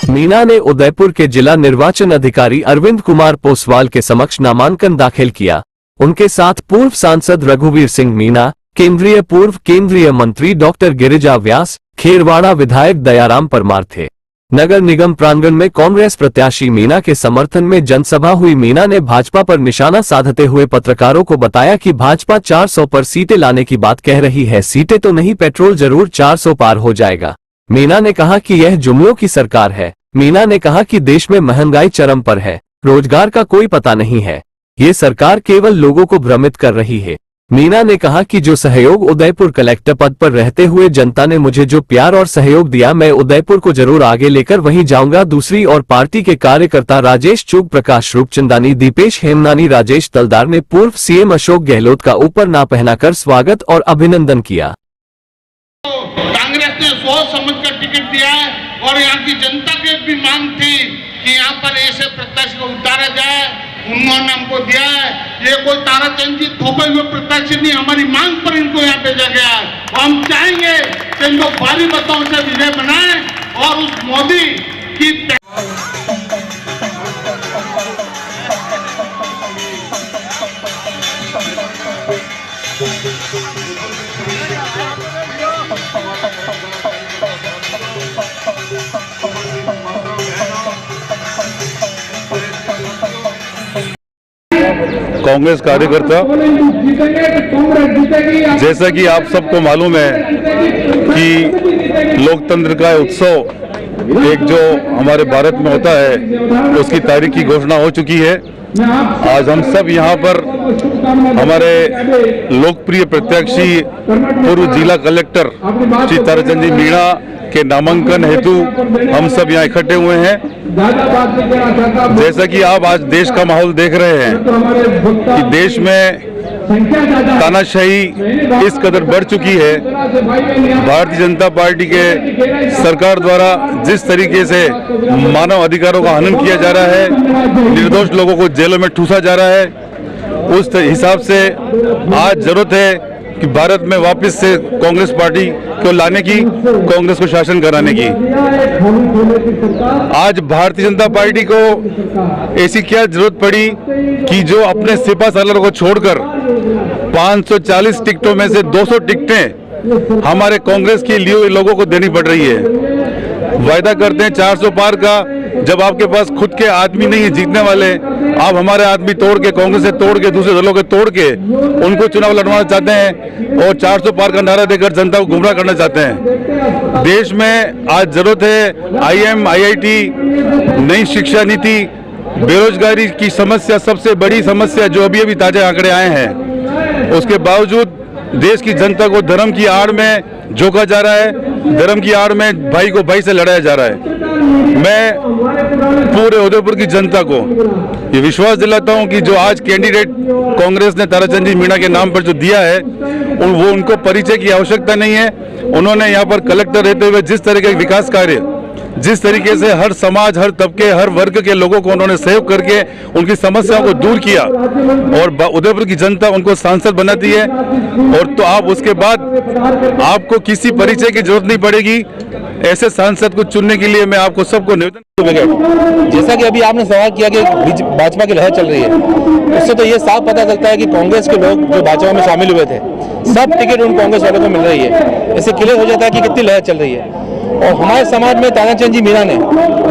मीना ने उदयपुर के जिला निर्वाचन अधिकारी अरविंद कुमार पोसवाल के समक्ष नामांकन दाखिल किया। उनके साथ पूर्व सांसद रघुवीर सिंह मीना, पूर्व केंद्रीय मंत्री डॉक्टर गिरिजा व्यास, खेरवाड़ा विधायक दयाराम परमार थे। नगर निगम प्रांगण में कांग्रेस प्रत्याशी मीना के समर्थन में जनसभा हुई। मीना ने भाजपा पर निशाना साधते हुए पत्रकारों को बताया कि भाजपा 400 पर सीटें लाने की बात कह रही है। सीटें तो नहीं, पेट्रोल जरूर 400 पार हो जाएगा। मीना ने कहा कि यह जुमलों की सरकार है। मीना ने कहा कि देश में महंगाई चरम पर है, रोजगार का कोई पता नहीं है। ये सरकार केवल लोगों को भ्रमित कर रही है। मीना ने कहा कि जो सहयोग उदयपुर कलेक्टर पद पर रहते हुए जनता ने मुझे जो प्यार और सहयोग दिया, मैं उदयपुर को जरूर आगे लेकर वहीं जाऊंगा। दूसरी ओर पार्टी के कार्यकर्ता राजेश चुग, प्रकाश रूपचंदानी, दीपेश हेमनानी, राजेश तलदार ने पूर्व सीएम अशोक गहलोत का ऊपर ना पहनाकर स्वागत और अभिनंदन किया। कांग्रेस ने सोच समझकर टिकट दिया है और यहाँ की जनता की भी मांग थी कि यहाँ पर ऐसे प्रत्याशी को उतारा जाए, उन्होंने हमको दिया है। ये कोई ताराचंद जी थोपे हुए प्रत्याशी नहीं, हमारी मांग पर इनको यहाँ भेजा गया है। हम चाहेंगे कि इनको भारी मतों से विजय बनाएं और उस मोदी की कांग्रेस कार्यकर्ता, जैसा कि आप सबको मालूम है कि लोकतंत्र का उत्सव एक जो हमारे भारत में होता है उसकी तारीख की घोषणा हो चुकी है। आज हम सब यहाँ पर हमारे लोकप्रिय प्रत्याशी पूर्व जिला कलेक्टर श्री ताराचंद जी मीणा के नामांकन हेतु हम सब यहाँ इकट्ठे हुए हैं। जैसा कि आप आज देश का माहौल देख रहे हैं कि देश में तानाशाही इस कदर बढ़ चुकी है। भारतीय जनता पार्टी के सरकार द्वारा जिस तरीके से मानव अधिकारों का हनन किया जा रहा है, निर्दोष लोगों को जेलों में ठूसा जा रहा है, उस हिसाब से आज जरूरत है कि भारत में वापस से कांग्रेस पार्टी को लाने की, कांग्रेस को शासन कराने की। आज भारतीय जनता पार्टी को ऐसी क्या जरूरत पड़ी कि जो अपने सिपा सालार को छोड़कर 540 टिकटों में से 200 टिकटें हमारे कांग्रेस के लिए लोगों को देनी पड़ रही है। वायदा करते हैं 400 पार का, जब आपके पास खुद के आदमी नहीं है जीतने वाले, आप हमारे आदमी तोड़ के, कांग्रेस से तोड़ के, दूसरे दलों के तोड़ के उनको चुनाव लड़वाना चाहते हैं और 400 पार का नारा देकर जनता को गुमराह करना चाहते हैं। देश में आज जरूरत है IIM, IIT, नई शिक्षा नीति, बेरोजगारी की समस्या सबसे बड़ी समस्या जो अभी ताजे आंकड़े आए हैं, उसके बावजूद देश की जनता को धर्म की आड़ में झोंका जा रहा है, धर्म की आड़ में भाई को भाई से लड़ाया जा रहा है। मैं पूरे उदयपुर की जनता को ये विश्वास दिलाता हूं कि जो आज कैंडिडेट कांग्रेस ने ताराचंद जी मीणा के नाम पर जो दिया है, वो उनको परिचय की आवश्यकता नहीं है। उन्होंने यहाँ पर कलेक्टर रहते हुए जिस तरह के विकास कार्य, जिस तरीके से हर समाज, हर तबके, हर वर्ग के लोगों को उन्होंने सहयोग करके उनकी समस्याओं को दूर किया और उदयपुर की जनता उनको सांसद बनाती है। और तो आप उसके बाद आपको किसी परिचय की जरूरत नहीं पड़ेगी। ऐसे सांसद को चुनने के लिए मैं आपको सबको निवेदन, जैसा कि अभी आपने सवाल किया कि भाजपा की लहर चल रही है, उससे तो ये साफ पता चलता है कि कांग्रेस के लोग जो भाजपा में शामिल हुए थे, सब टिकट उन कांग्रेस वालों को मिल रही है। इससे क्लियर हो जाता है कि कितनी लहर चल रही है। और हमारे समाज में ताराचंद जी मीणा ने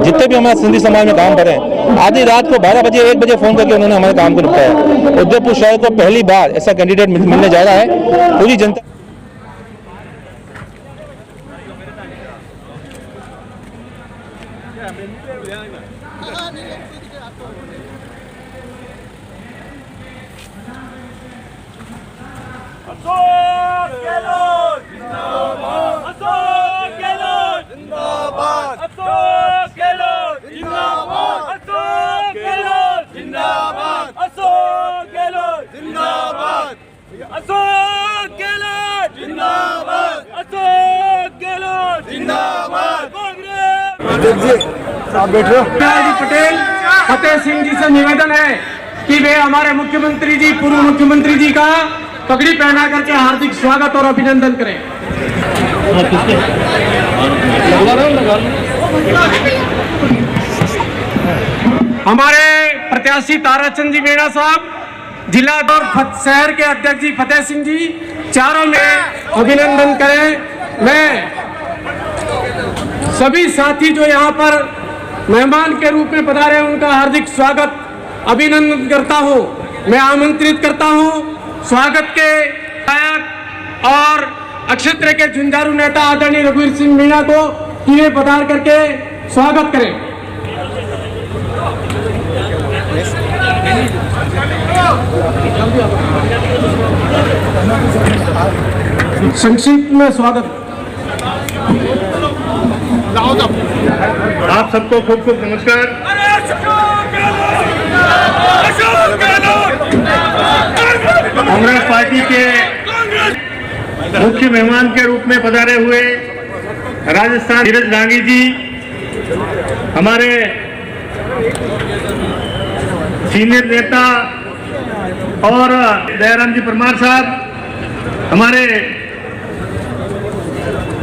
जितने भी हमारे सिंधी समाज में काम करे, आधी रात को 12 बजे 1 बजे फोन करके उन्होंने हमारे काम को निपटाया। उदयपुर शहर को पहली बार ऐसा कैंडिडेट मिलने जा रहा है। पूरी जनता पटेल फतेह सिंह जी से निवेदन है कि वे हमारे मुख्यमंत्री जी, पूर्व मुख्यमंत्री जी का पगड़ी पहना करके हार्दिक स्वागत और अभिनंदन करें। हमारे प्रत्याशी ताराचंद जी मीणा साहब, जिला और शहर के अध्यक्ष जी फतेह सिंह जी, चारों में अभिनंदन करें। मैं सभी साथी जो यहाँ पर मेहमान के रूप में पधारे उनका हार्दिक स्वागत अभिनंदन करता हूँ। मैं आमंत्रित करता हूँ स्वागत के गायक और अक्षेत्र के झुंझारू नेता आदरणीय रघुवीर सिंह मीणा को कि वे पधार करके स्वागत करें। संक्षिप्त में स्वागत। आप सबको खूब खूब नमस्कार। कांग्रेस पार्टी के मुख्य मेहमान के रूप में पधारे हुए राजस्थान धीरज डांगी जी, हमारे सीनियर नेता, और दयाराम जी परमार साहब, हमारे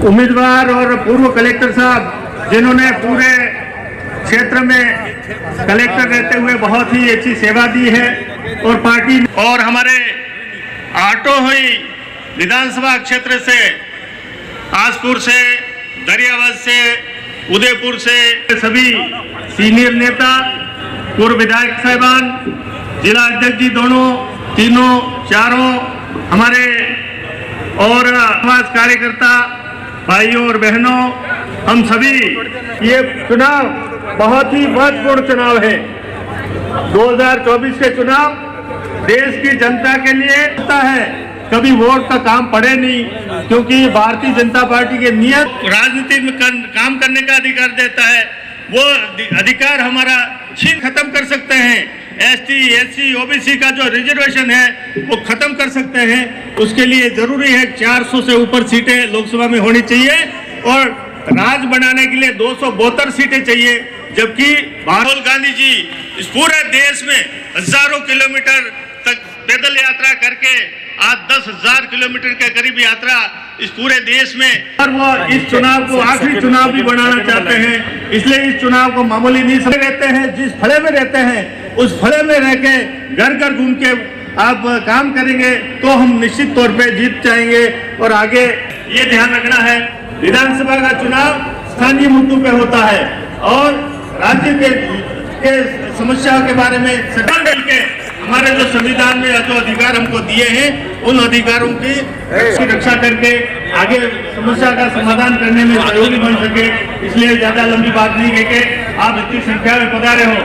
उम्मीदवार और पूर्व कलेक्टर साहब, जिन्होंने पूरे क्षेत्र में कलेक्टर रहते हुए बहुत ही अच्छी सेवा दी है, और पार्टी और हमारे आटोही विधानसभा क्षेत्र से, आसपुर से, दरियावाद से, उदयपुर से सभी सीनियर नेता, पूर्व विधायक साहिबान, जिला अध्यक्ष जी दोनों, तीनों, चारों, हमारे और समाज कार्यकर्ता भाइयों और बहनों, हम सभी, ये चुनाव बहुत ही महत्वपूर्ण चुनाव है। 2024 के चुनाव देश की जनता के लिए होता है, कभी वोट का काम पड़े नहीं, क्योंकि भारतीय जनता पार्टी के नियत राजनीति में काम करने का अधिकार देता है। वो अधिकार हमारा छीन खत्म कर सकते हैं। एसटी, एससी, ओबीसी का जो रिजर्वेशन है वो खत्म कर सकते हैं। उसके लिए जरूरी है 400 से ऊपर सीटें लोकसभा में होनी चाहिए, और राज बनाने के लिए 272 सीटें चाहिए। जबकि राहुल गांधी जी इस पूरे देश में हजारों किलोमीटर तक पैदल यात्रा करके आज 10,000 किलोमीटर के करीब यात्रा इस पूरे देश में, और वो इस चुनाव को आखिरी चुनाव भी बनाना चाहते हैं। इसलिए इस चुनाव को मामूली नहीं समझ रहते हैं। जिस फड़े में रहते हैं उस फड़े में रह के घर घर घूम के आप काम करेंगे तो हम निश्चित तौर पे जीत जाएंगे। और आगे ये ध्यान रखना है, विधानसभा का चुनाव स्थानीय मुद्दों पे होता है, और राज्य के समस्याओं के बारे में सदन मिलके हमारे जो संविधान में जो अधिकार हमको दिए हैं उन अधिकारों की रक्षा करके आगे समस्या का समाधान करने में सहयोगी बन सके। इसलिए ज्यादा लंबी बात नहीं कहके आप इतनी संख्या में पधारे हो,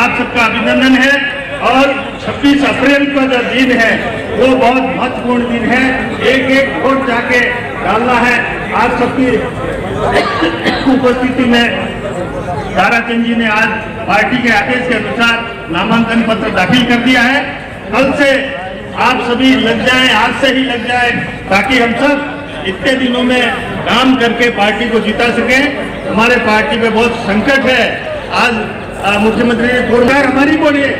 आप सबका अभिनंदन है। और 26 अप्रैल का जो दिन है वो बहुत महत्वपूर्ण दिन है। एक एक वोट जाके डालना है। आप सबकी उपस्थिति में ताराचंद जी ने आज पार्टी के आदेश के अनुसार नामांकन पत्र दाखिल कर दिया है। कल से आप सभी लग जाएं, आज से ही लग जाएं, ताकि हम सब इतने दिनों में काम करके पार्टी को जिता सकें। हमारे पार्टी में बहुत संकट है। आज मुख्यमंत्री ने थोड़ा हमारी बोलिए,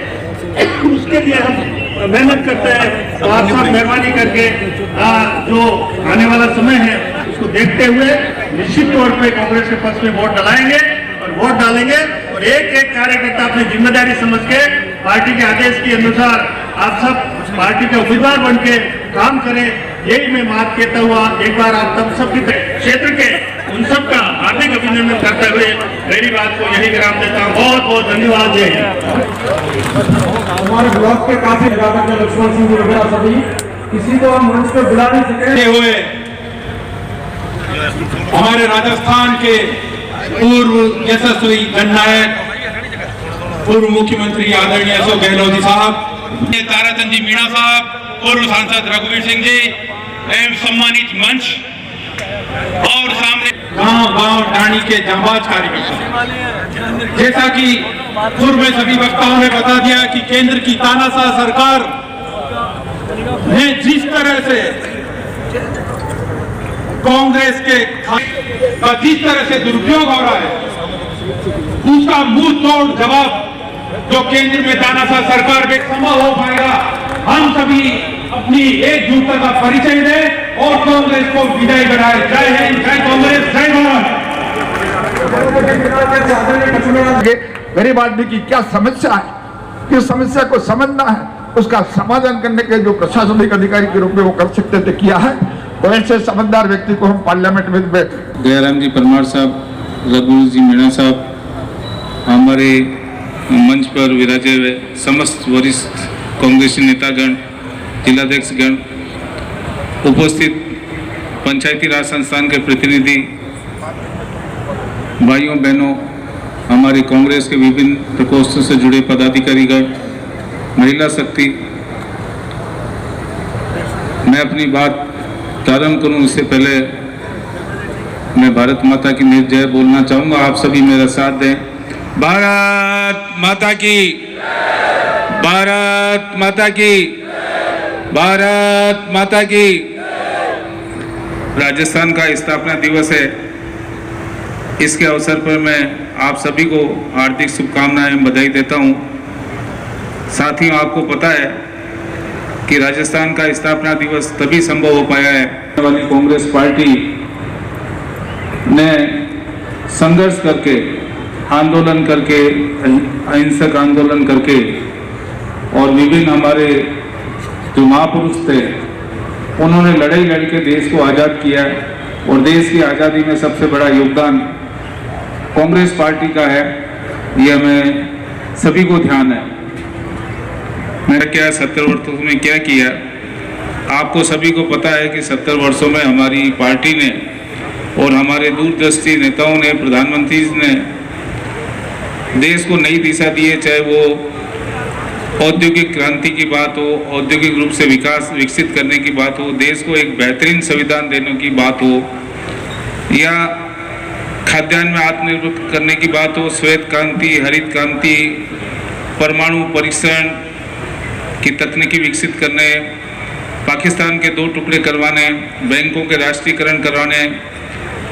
उसके लिए हम मेहनत करते हैं। तो आप सब मेहरबानी करके जो आने वाला समय है उसको देखते हुए निश्चित तौर पे कांग्रेस के पक्ष में वोट डालेंगे और वोट डालेंगे। और एक एक कार्यकर्ता अपनी जिम्मेदारी समझ के पार्टी के आदेश के अनुसार आप सब पार्टी के उम्मीदवार बन के काम करें। यही मैं बात कहता हुआ एक बार आप सब सबके क्षेत्र के उन सबका हार्दिक अभिनंदन करते हुए मेरी बात को यही विराम देता हूँ। बहुत बहुत धन्यवाद। जय हिंद। हमारे ब्लॉक के काफी लक्ष्मण सिंह वगैरह सभी, किसी को हम मंच पे बुला नहीं सके हुए हमारे राजस्थान के पूर्व यशस्वी जननायक पूर्व मुख्यमंत्री आदरणीय अशोक गहलोत जी साहब, ताराचंद जी मीणा साहब, पूर्व सांसद रघुवीर सिंह जी एवं सम्मानित मंच और सामने गांव-गांव टाणी के जांबाज कार्यकर्ता। जैसा कि पूर्व में सभी वक्ताओं ने बता दिया कि केंद्र की तानाशाह सरकार ने जिस तरह से कांग्रेस के का जिस तरह से दुरुपयोग हो रहा है उसका मुंह तोड़ जवाब जो केंद्र में तानाशाह सरकार में संभव हो पाएगा। हम सभी अपनी एकजुटता का परिचय दें और कांग्रेस को विजय बनाए। जय हिंद, जय कांग्रेस, जय भारत। गरीब आदमी की क्या समस्या है, किस समस्या को समझना है, उसका समाधान करने के जो प्रशासनिक अधिकारी के रूप में वो कर सकते थे किया है। तो ऐसे समझदार व्यक्ति को हम पार्लियामेंट में दयाराम जी परमार साहब, रघुवीर जी मीणा साहब, हमारे मंच पर विराजे हुए समस्त वरिष्ठ कांग्रेसी नेतागण, जिलाध्यक्षगण, उपस्थित पंचायती राज संस्थान के प्रतिनिधि, भाइयों बहनों, हमारी कांग्रेस के विभिन्न प्रकोष्ठों से जुड़े पदाधिकारीगण, महिला शक्ति, मैं अपनी बात प्रारंभ करूं उससे पहले मैं भारत माता की जय बोलना चाहूंगा। आप सभी मेरा साथ दें। भारत माता की, भारत माता की, भारत माता की। राजस्थान का स्थापना दिवस है। इसके अवसर पर मैं आप सभी को हार्दिक शुभकामनाएं, बधाई देता हूं। साथियों, आपको पता है कि राजस्थान का स्थापना दिवस तभी संभव हो पाया है वाली कांग्रेस पार्टी ने संघर्ष करके, आंदोलन करके, अहिंसक आंदोलन करके और विभिन्न हमारे जो महापुरुष थे उन्होंने लड़ाई लड़के देश को आज़ाद किया और देश की आज़ादी में सबसे बड़ा योगदान कांग्रेस पार्टी का है। यह हमें सभी को ध्यान है। मैंने क्या 70 वर्षों में क्या किया, आपको सभी को पता है कि 70 वर्षों में हमारी पार्टी ने और हमारे दूरदृष्टि नेताओं ने, प्रधानमंत्री ने देश को नई दिशा दी है। चाहे वो औद्योगिक क्रांति की बात हो, औद्योगिक रूप से विकास विकसित करने की बात हो, देश को एक बेहतरीन संविधान देने की बात हो, या खाद्यान्न में आत्मनिर्भर करने की बात हो, श्वेत क्रांति, हरित क्रांति, परमाणु परीक्षण की तकनीकी विकसित करने, पाकिस्तान के 2 टुकड़े करवाने, बैंकों के राष्ट्रीयकरण करवाने,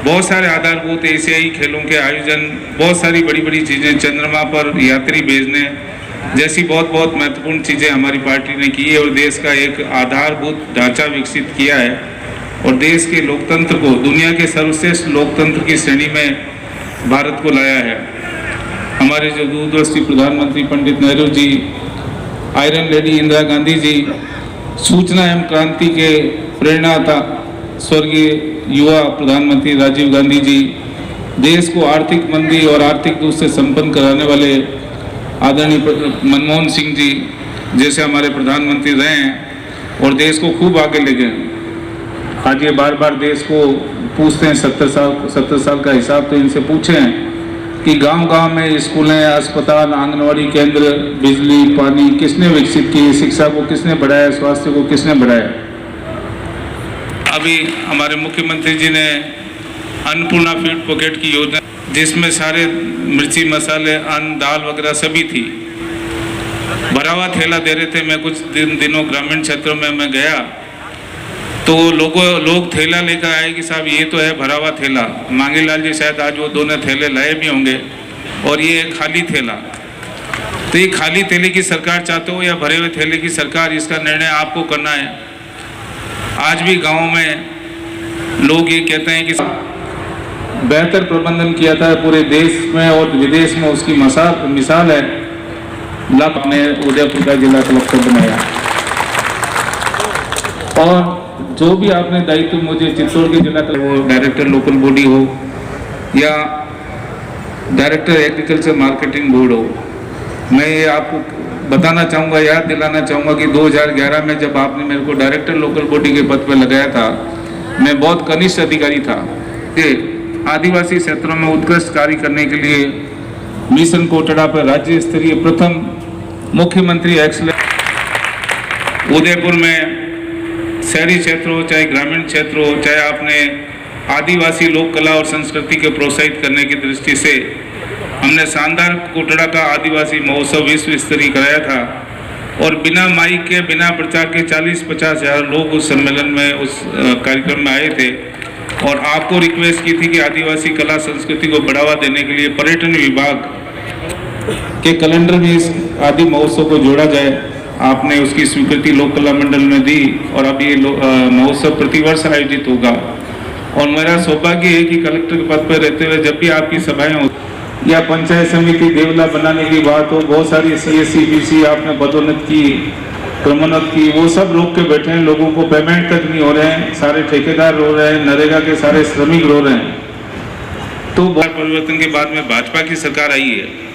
बहुत सारे आधारभूत एशियाई खेलों के आयोजन, बहुत सारी बड़ी बड़ी चीज़ें, चंद्रमा पर यात्री भेजने जैसी बहुत बहुत महत्वपूर्ण चीज़ें हमारी पार्टी ने की है और देश का एक आधारभूत ढांचा विकसित किया है और देश के लोकतंत्र को दुनिया के सर्वश्रेष्ठ लोकतंत्र की श्रेणी में भारत को लाया है। हमारे जो दूरदृष्टि प्रधानमंत्री पंडित नेहरू जी, आयरन लेडी इंदिरा गांधी जी, सूचना एवं क्रांति के प्रेरणाता स्वर्गीय युवा प्रधानमंत्री राजीव गांधी जी, देश को आर्थिक मंदी और आर्थिक रूप से संपन्न कराने वाले आदरणीय मनमोहन सिंह जी जैसे हमारे प्रधानमंत्री रहे हैं और देश को खूब आगे ले गए। आज ये बार बार देश को पूछते हैं 70 साल का हिसाब तो इनसे पूछें कि गांव-गांव में स्कूलें, अस्पताल, आंगनवाड़ी केंद्र, बिजली, पानी किसने विकसित की, शिक्षा को किसने बढ़ाया, स्वास्थ्य को किसने बढ़ाया। अभी हमारे मुख्यमंत्री जी ने अन्नपूर्णा फीड पॉकेट की योजना, जिसमें सारे मिर्ची, मसाले, अन्न, दाल वगैरह सभी थी, भरा हुआ थैला दे रहे थे। मैं कुछ दिनों ग्रामीण क्षेत्रों में मैं गया तो लोग थैला लेकर आए कि साहब ये तो है भरा हुआ थैला। मांगीलाल जी शायद आज वो दोनों थैले लाए भी होंगे और ये खाली थैला। तो ये खाली थैले की सरकार चाहते हो या भरे हुए थैले की सरकार, इसका निर्णय आपको करना है। आज भी गाँव में लोग ये कहते हैं कि बेहतर प्रबंधन किया था पूरे देश में और विदेश में, उसकी मिसाल है लक ने उदयपुर का जिला कलेक्टर बनाया। और जो भी आपने दायित्व मुझे चित्तौड़ के जिला वो डायरेक्टर लोकल बॉडी हो या डायरेक्टर एग्रीकल्चर मार्केटिंग बोर्ड हो, मैं ये आपको बताना चाहूँगा, याद दिलाना चाहूँगा कि 2011 में जब आपने मेरे को डायरेक्टर लोकल बॉडी के पद पर लगाया था, मैं बहुत कनिष्ठ अधिकारी था। ये आदिवासी क्षेत्रों में उत्कृष्ट कार्य करने के लिए मिशन कोटड़ा पर राज्य स्तरीय प्रथम मुख्यमंत्री एक्सलेंस उदयपुर में शहरी क्षेत्र हो चाहे ग्रामीण क्षेत्र हो, चाहे आपने आदिवासी लोक कला और संस्कृति को प्रोत्साहित करने की दृष्टि से हमने शानदार कोटड़ा का आदिवासी महोत्सव विश्व स्तरीय कराया था और बिना माइक के, बिना प्रचार के 40-50 हज़ार लोग उस सम्मेलन में, उस कार्यक्रम में आए थे। और आपको रिक्वेस्ट की थी कि आदिवासी कला संस्कृति को बढ़ावा देने के लिए पर्यटन विभाग के कैलेंडर में इस आदि महोत्सव को जोड़ा जाए। आपने उसकी स्वीकृति लोक कला मंडल में दी और अब ये महोत्सव प्रतिवर्ष आयोजित होगा। और मेरा सौभाग्य है कि कलेक्टर के पद पर रहते हुए जब भी आपकी सभाएं होती या पंचायत समिति देवला बनाने की बात हो, बहुत सारी CSC BC आपने पदोन्नत की, क्रमोन्नत की, वो सब रोक के बैठे हैं। लोगों को पेमेंट तक नहीं हो रहे हैं, सारे ठेकेदार रो रहे हैं, नरेगा के सारे श्रमिक रो रहे हैं। तो परिवर्तन के बाद में भाजपा की सरकार आई है।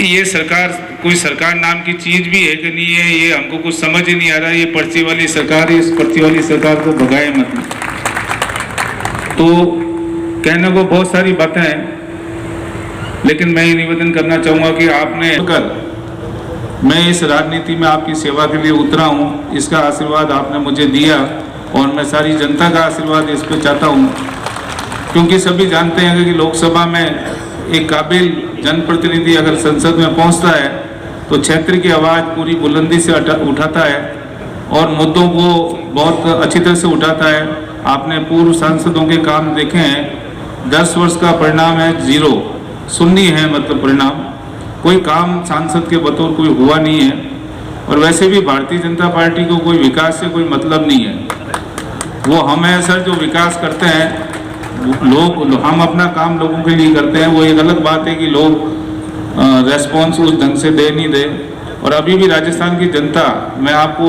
ये सरकार कोई सरकार नाम की चीज भी है कि नहीं है, ये हमको कुछ समझ ही नहीं आ रहा। ये पर्ची वाली सरकार है, इस पर्ची वाली सरकार को भगाए मत। तो कहने को बहुत सारी बातें हैं, लेकिन मैं ये निवेदन करना चाहूँगा कि आपने मैं इस राजनीति में आपकी सेवा के लिए उतरा हूँ, इसका आशीर्वाद आपने मुझे दिया और मैं सारी जनता का आशीर्वाद इस पर चाहता हूँ, क्योंकि सभी जानते हैं कि लोकसभा में एक काबिल जनप्रतिनिधि अगर संसद में पहुँचता है तो क्षेत्र की आवाज़ पूरी बुलंदी से उठाता है और मुद्दों को बहुत अच्छी तरह से उठाता है। आपने पूर्व सांसदों के काम देखे हैं, 10 वर्ष का परिणाम है 0, शून्य है मतलब परिणाम, कोई काम सांसद के बतौर कोई हुआ नहीं है। और वैसे भी भारतीय जनता पार्टी को कोई विकास से कोई मतलब नहीं है। वो हमें सर जो विकास करते हैं लोग, हम अपना काम लोगों के लिए करते हैं। वो एक अलग बात है कि लोग रेस्पॉन्स उस ढंग से दे नहीं दे। और अभी भी राजस्थान की जनता, मैं आपको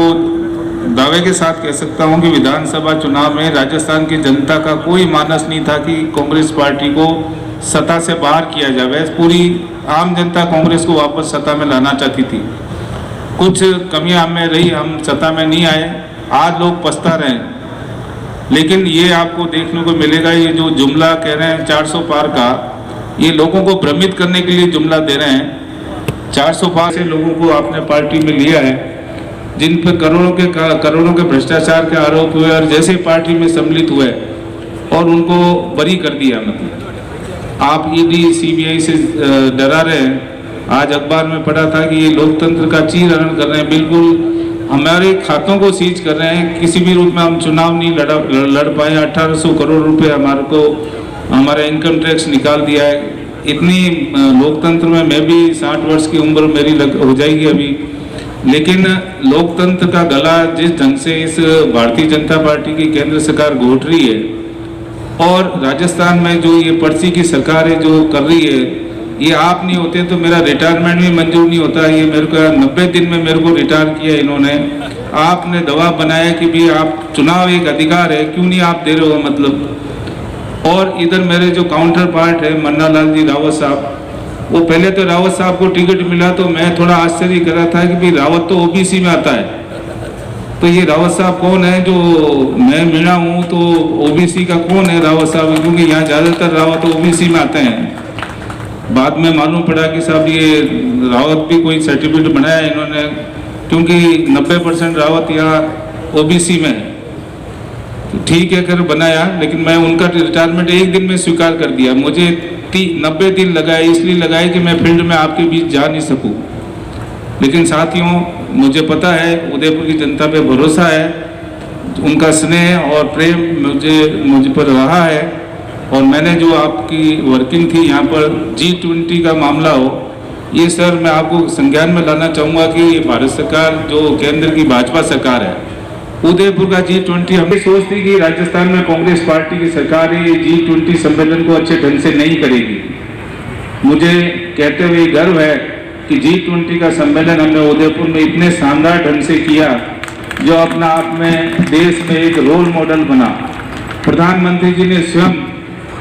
दावे के साथ कह सकता हूं कि विधानसभा चुनाव में राजस्थान की जनता का कोई मानस नहीं था कि कांग्रेस पार्टी को सत्ता से बाहर किया जाए। पूरी आम जनता कांग्रेस को वापस सत्ता में लाना चाहती थी। कुछ कमियां हमें रही, हम सत्ता में नहीं आए, आज लोग पछता रहे हैं। लेकिन ये आपको देखने को मिलेगा, ये जो जुमला कह रहे हैं 400 पार का, ये लोगों को भ्रमित करने के लिए जुमला दे रहे हैं। 400 पार से लोगों को आपने पार्टी में लिया है, जिन पर करोड़ों के भ्रष्टाचार के आरोप हुए और जैसे पार्टी में सम्मिलित हुए और उनको बरी कर दिया। मतलब आप ED CBI से डरा रहे हैं। आज अखबार में पढ़ा था कि ये लोकतंत्र का चीरहरण कर रहे हैं, बिल्कुल हमारे खातों को सीज कर रहे हैं। किसी भी रूप में हम चुनाव नहीं लड़ पाए। 1800 करोड़ रुपए हमारा इनकम टैक्स निकाल दिया है। इतनी लोकतंत्र में मैं भी 60 वर्ष की उम्र मेरी हो जाएगी अभी, लेकिन लोकतंत्र का गला जिस ढंग से इस भारतीय जनता पार्टी की केंद्र सरकार घोट रही है और राजस्थान में जो ये पर्ची की सरकार है जो कर रही है, ये आप नहीं होते तो मेरा रिटायरमेंट भी मंजूर नहीं होता। ये मेरे को 90 दिन में मेरे को रिटायर किया इन्होंने। आपने दबाव बनाया कि भी आप चुनाव एक अधिकार है, क्यों नहीं आप दे रहे हो मतलब। और इधर मेरे जो काउंटर पार्ट है मन्ना लाल जी रावत साहब, वो पहले तो रावत साहब को टिकट मिला तो मैं थोड़ा आश्चर्य कर रहा था कि भाई रावत तो OBC में आता है, तो ये रावत साहब कौन है। जो मैं मीणा हूँ तो OBC का कौन है रावत साहब, क्योंकि यहाँ ज़्यादातर रावत OBC में आते हैं। बाद में मालूम पड़ा कि साहब ये रावत भी कोई सर्टिफिकेट बनाया इन्होंने, क्योंकि 90% रावत यहाँ OBC में है। तो ठीक है कर बनाया, लेकिन मैं उनका रिटायरमेंट एक दिन में स्वीकार कर दिया। मुझे 90 दिन लगाए, इसलिए लगाए कि मैं फील्ड में आपके बीच जा नहीं सकूं। लेकिन साथियों, मुझे पता है उदयपुर की जनता पे भरोसा है, उनका स्नेह और प्रेम मुझ पर रहा है। और मैंने जो आपकी वर्किंग थी यहाँ पर G20 का मामला हो, ये सर मैं आपको संज्ञान में लाना चाहूँगा कि ये भारत सरकार जो केंद्र की भाजपा सरकार है, उदयपुर का G20 हमें सोचती कि राजस्थान में कांग्रेस पार्टी की सरकार है, ये G20 सम्मेलन को अच्छे ढंग से नहीं करेगी। मुझे कहते हुए गर्व है कि G20 का सम्मेलन हमने उदयपुर में इतने शानदार ढंग से किया, जो अपना आप में देश में एक रोल मॉडल बना। प्रधानमंत्री जी ने स्वयं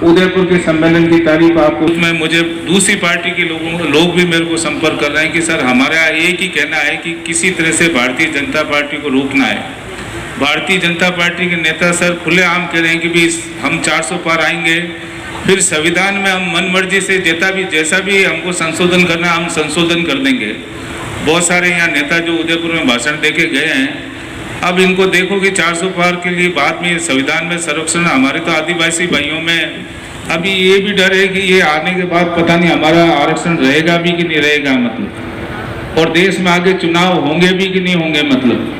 उदयपुर के सम्मेलन की तारीफ आपको में मुझे दूसरी पार्टी के लोग भी मेरे को संपर्क कर रहे हैं कि सर हमारा एक ही कहना है कि किसी तरह से भारतीय जनता पार्टी को रोकना है। भारतीय जनता पार्टी के नेता सर खुलेआम कह रहे हैं कि भी हम 400 पार आएंगे, फिर संविधान में हम मन मर्जी से जैसा भी हमको संशोधन करना है हम संशोधन कर देंगे। बहुत सारे यहाँ नेता जो उदयपुर में भाषण देके गए हैं, अब इनको देखो कि 400 पार के लिए बाद में संविधान में संरक्षण, हमारे तो आदिवासी भाइयों में अभी ये भी डर है कि ये आने के बाद पता नहीं हमारा आरक्षण रहेगा भी कि नहीं रहेगा मतलब, और देश में आगे चुनाव होंगे भी कि नहीं होंगे मतलब।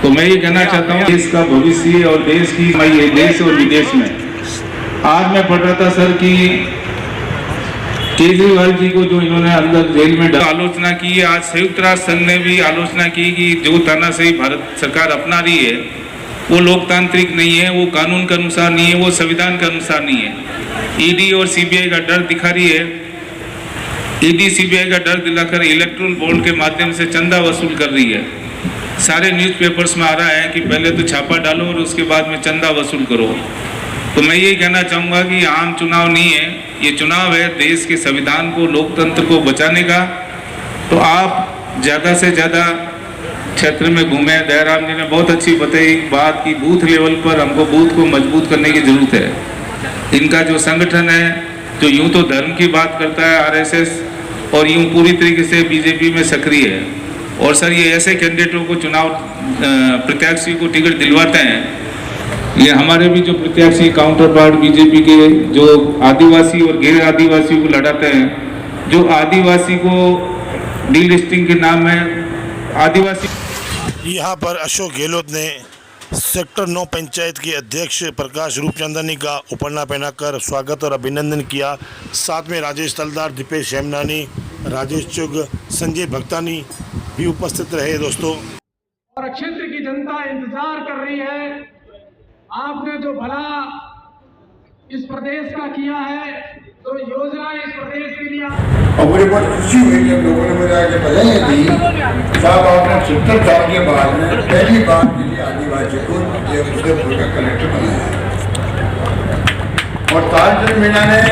तो मैं ये कहना चाहता हूँ देश का भविष्य और देश की ये देश और विदेश में। आज मैं पढ़ रहा था सर कि केजरीवाल जी को जो इन्होंने अंदर जेल में आलोचना की है। आज संयुक्त राष्ट्र संघ ने भी आलोचना की कि जो तानाशाही भारत सरकार अपना रही है वो लोकतांत्रिक नहीं है, वो कानून के अनुसार नहीं है, वो संविधान के अनुसार नहीं है। ईडी और सीबीआई का डर दिखा रही है। ईडी सीबीआई का डर दिलाकर इलेक्ट्रल बॉन्ड के माध्यम से चंदा वसूल कर रही है। सारे न्यूज़पेपर्स में आ रहा है कि पहले तो छापा डालो और उसके बाद में चंदा वसूल करो। तो मैं यही कहना चाहूँगा कि आम चुनाव नहीं है, ये चुनाव है देश के संविधान को, लोकतंत्र को बचाने का। तो आप ज़्यादा से ज़्यादा क्षेत्र में घूमें। दयाराम जी ने बहुत अच्छी बताई बात कि बूथ लेवल पर हमको बूथ को मजबूत करने की ज़रूरत है। इनका जो संगठन है, जो यूँ तो धर्म की बात करता है आरएसएस, और यूँ पूरी तरीके से बीजेपी में सक्रिय है। और सर, ये ऐसे कैंडिडेटों को चुनाव प्रत्याशी को टिकट दिलवाते हैं। ये हमारे भी जो प्रत्याशी काउंटर पार्ट बीजेपी के जो आदिवासी और गैर आदिवासी को लड़ाते हैं, जो आदिवासी को डीलिस्टिंग के नाम में आदिवासी। यहाँ पर अशोक गहलोत ने सेक्टर 9 पंचायत के अध्यक्ष प्रकाश रूपचंदानी का उपरना पहनाकर स्वागत और अभिनंदन किया। साथ में राजेश तलदार, दीपेश हेमनानी, राजेश चुग, संजय भक्तानी भी उपस्थित रहे। दोस्तों, और क्षेत्र की जनता इंतजार कर रही है। आपने जो भला इस प्रदेश का किया है, तो योजना इस प्रदेश के लिए। और मुझे बहुत खुशी हुई जब लोगों ने मुझे आके बधाई दी। साहब, आपने 70 साल के बाद में पहली बार के लिए आदिवासी को उदयपुर का कलेक्टर बनाया और तारचंद मीणा ने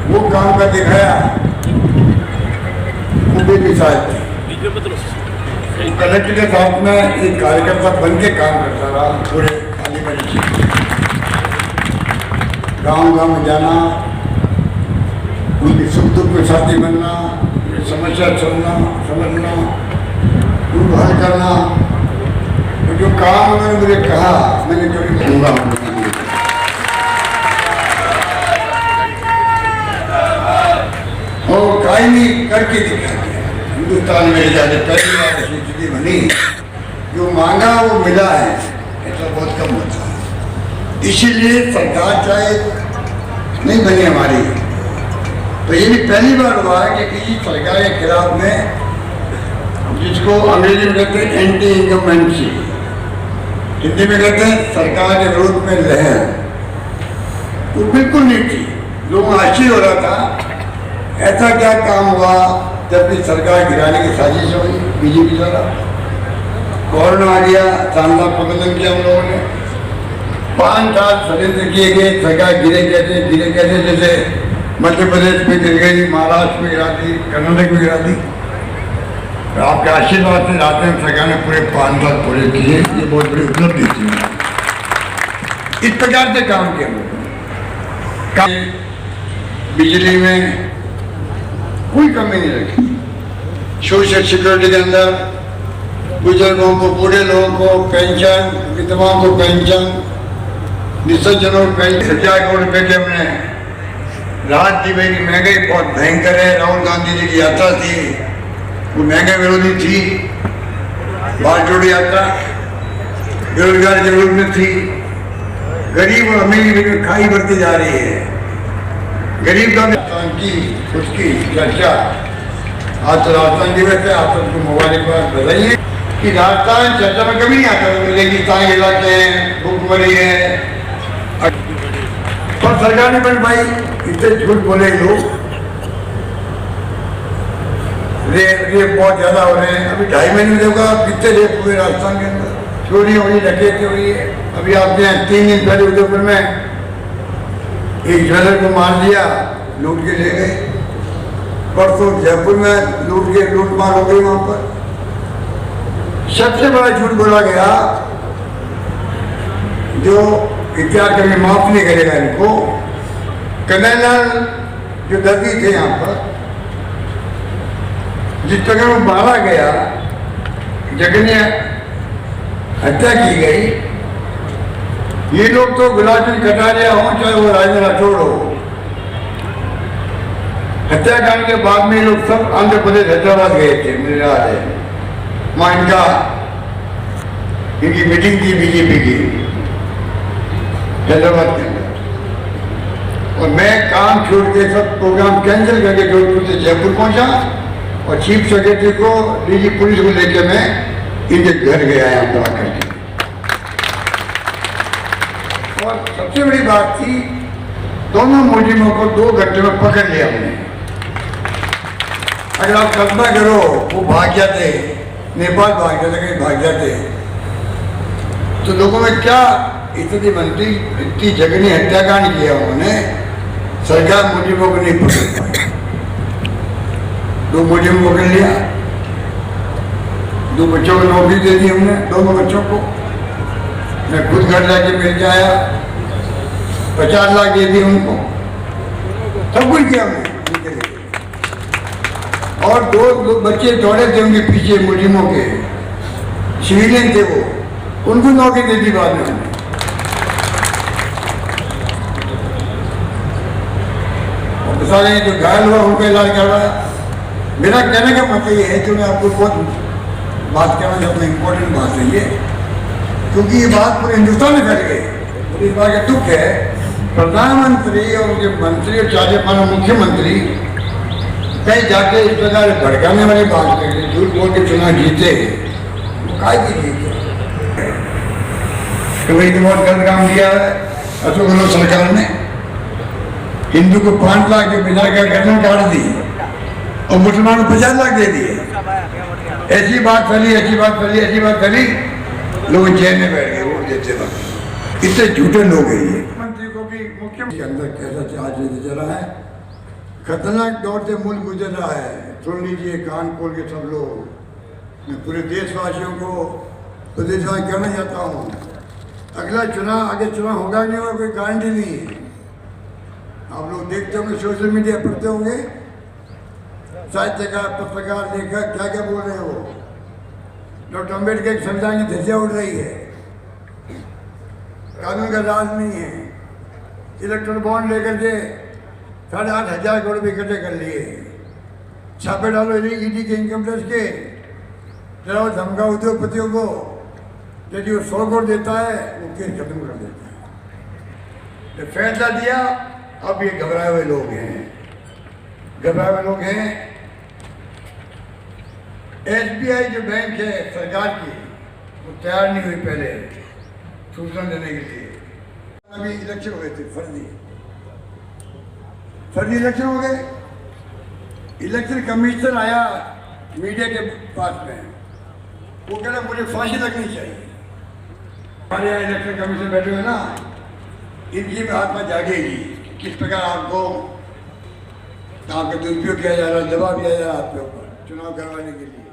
वो काम कर दिखाया। वो भी साथ कलेक्टर के साथ में एक कार्यकर्ता बन के काम करता रहा। पूरे आदिवासी गाँव में जाना, उनके सुख दुख में साथी बनना, समस्या सुनना, समझना, उनको हल करना। तो जो काम उन्होंने मुझे कहा, मैंने कभी कहूँगा और कायमी करके दिखा। हिंदुस्तान में जाके पहली बार ऐसी स्थिति बनी, जो मांगा वो मिला है, ऐसा बहुत कम होता है। इसीलिए सरकार चाहे नहीं बनी हमारी, तो ये भी पहली बार हुआ है कि किसी सरकार के खिलाफ में, जिसको अंग्रेजी में कहते हैं एंटी इनकम्बेंसी, हिंदी में कहते हैं सरकार के विरोध में लहर, वो बिल्कुल नहीं थी। लोगों को आश्चर्य हो रहा था ऐसा क्या काम हुआ जबकि सरकार गिराने की साजिश हुई बीजेपी द्वारा। कोरोना आ गया, शानदार प्रबंधन किया हम लोगों ने। 5 साल षड्यंत्र किए गए, सरकार गिरे कैसे, जैसे मध्य प्रदेश में गिर गई, महाराष्ट्र में गिरा दी, कर्नाटक में गिरा दी। तो आपके आशीर्वाद से राजस्थान सरकार ने पूरे 5 साल पूरे किए। ये बहुत बड़ी उपलब्धि थी। इस प्रकार से काम किया। बिजली में कोई कमी नहीं रखी। सोशल सिक्योरिटी के अंदर बुजुर्गों को, बूढ़े लोगों को पेंशन, विधवाओं को पेंशन, निसज्जनों को पेंशन। 1000 करोड़ रुपए के हमने राहत दी। भाई महंगाई बहुत भयंकर है। राहुल गांधी जी की यात्रा थी, वो महंगाई विरोधी थी। बाढ़ जोड़ी यात्रा बेरोजगार के विरोध में थी। गरीब और अमीर में खाई बढ़ती जा रही है। गरीब का की उसकी चर्चा आज तो राजस्थान दिवस है। आप सबको मुबारकबाद बधाई कि राजस्थान चर्चा में कभी नहीं आता। रेगिस्तान इलाके हैं, भूखमरी है, और सरकार ने बन भाई इतने झूठ बोले लोग। रेप बहुत ज्यादा हो रहे हैं। अभी 2.5 महीने होगा कितने रेप हुए राजस्थान के अंदर, चोरी हो रही, डकैती हो रही है। अभी आपने 3 दिन पहले उदयपुर में एक ज्वेलर को मार दिया, लूट के ले गए। परसों जयपुर में लूटमार हो गई। वहां पर सबसे बड़ा झूठ बोला गया, जो इतिहास कभी माफ नहीं करेगा इनको। कन्हैयालाल जो दर्दी थे यहाँ पर, जिस जगह वो मारा गया, जगह हत्या की गई। ये लोग तो गुलाबचंद कटारिया हो, चाहे वो राजेंद्र राठौड़ हो, हत्याकांड के बाद में ये लोग सब आंध्र प्रदेश हैदराबाद गए थे। मुझे याद है वहाँ इनकी मीटिंग थी बीजेपी की हैदराबाद के अंदर। और मैं काम छोड़ के सब प्रोग्राम कैंसिल करके जोधपुर से जयपुर पहुंचा और चीफ सेक्रेटरी को, डीजी पुलिस को लेकर मैं इनके घर गया यहाँ दवा करके। और सबसे बड़ी बात थी दोनों मुजरिमों को 2 घंटे में पकड़ लिया हमने। अगर आप कल्पना करो वो भाग जाते, नेपाल भाग जाते, कहीं भाग जाते, तो लोगों में क्या इतनी बनती, इतनी जघन्य हत्याकांड किया उन्होंने, सरकार मुजरिमों को नहीं पकड़ पाई। 2 मुजरिम पकड़ लिया, 2 बच्चों को नौकरी दे दी हमने, दोनों बच्चों को। मैं खुद घर जाके मिल के आया, 50 लाख दे दी उनको, सब कुछ किया हमने उनके लिए। और 2 बच्चे दौड़े थे उनके पीछे मुजरिमों के, सिविलियन थे वो, उनको नौकरी दे दी बाद में। और सारे जो घायल हुआ उनका इलाज करवाया। मेरा कहने का मतलब ये है कि मैं आपको बहुत बात करना चाहता हूँ, इम्पोर्टेंट बात है ये, क्योंकि ये बात पूरे हिंदुस्तान में फैल गई। इस बात का दुख है, प्रधानमंत्री और उनके मंत्री और 40 मुख्यमंत्री कहीं जाके इस प्रकार भड़काने वाली बात करके झूठ बोल के चुनाव जीते, वो काय की जीते? तो वही तो बहुत गलत काम किया है अशोक गहलोत सरकार ने। हिंदू को 5 लाख के बिना का गर्दन काट दी और मुसलमान को 50 लाख दे दिए। ऐसी बात फैली, ऐसी बात फैली, ऐसी बात फैली, लोग जेल में बैठ गए वोट देते वक्त। इतने झूठे लोग हैं ये। मंत्री को भी मुख्यमंत्री के अंदर कैसा चार्ज लेते चला है, खतरनाक दौर से मुल्क गुजर रहा है। सुन लीजिए कान खोल के सब लोग। मैं पूरे देशवासियों को प्रदेशवासी कहना चाहता हूँ, अगला चुनाव, आगे चुनाव होगा नहीं होगा कोई गारंटी नहीं है। आप लोग देखते होंगे, सोशल मीडिया पढ़ते होंगे, साहित्यकार, पत्रकार, लेखक क्या क्या बोल रहे हैं वो। डॉक्टर अम्बेडकर के संविधान की धज्जियां उड़ रही है, कानून का राज नहीं है। इलेक्ट्रॉन बॉन्ड लेकर के 8,500 करोड़ रुपये इकट्ठे कर लिए, छापे डालो ईडी के, इनकम टैक्स के, चलो धमका उद्योगपतियों को, यदि वो 100 करोड़ देता है वो केस खत्म कर देता है। तो फैसला दिया, अब ये घबराए हुए लोग हैं, घबराए हुए लोग हैं। SBI जो बैंक है सरकार की, वो तैयार नहीं हुई पहले सूचना देने के लिए। अभी इलेक्शन हो गए थे, फर्जी इलेक्शन हो गए। इलेक्शन कमीशन आया मीडिया के पास में, वो कह रहा मुझे फांसी लगनी चाहिए। हमारे यहाँ इलेक्शन कमीशन बैठे हुए ना, इनकी भी आत्मा जागेगी किस प्रकार आपको आपका दुरुपयोग किया जा रहा है, दबाव दिया जा रहा है आपके ऊपर चुनाव करवाने के लिए।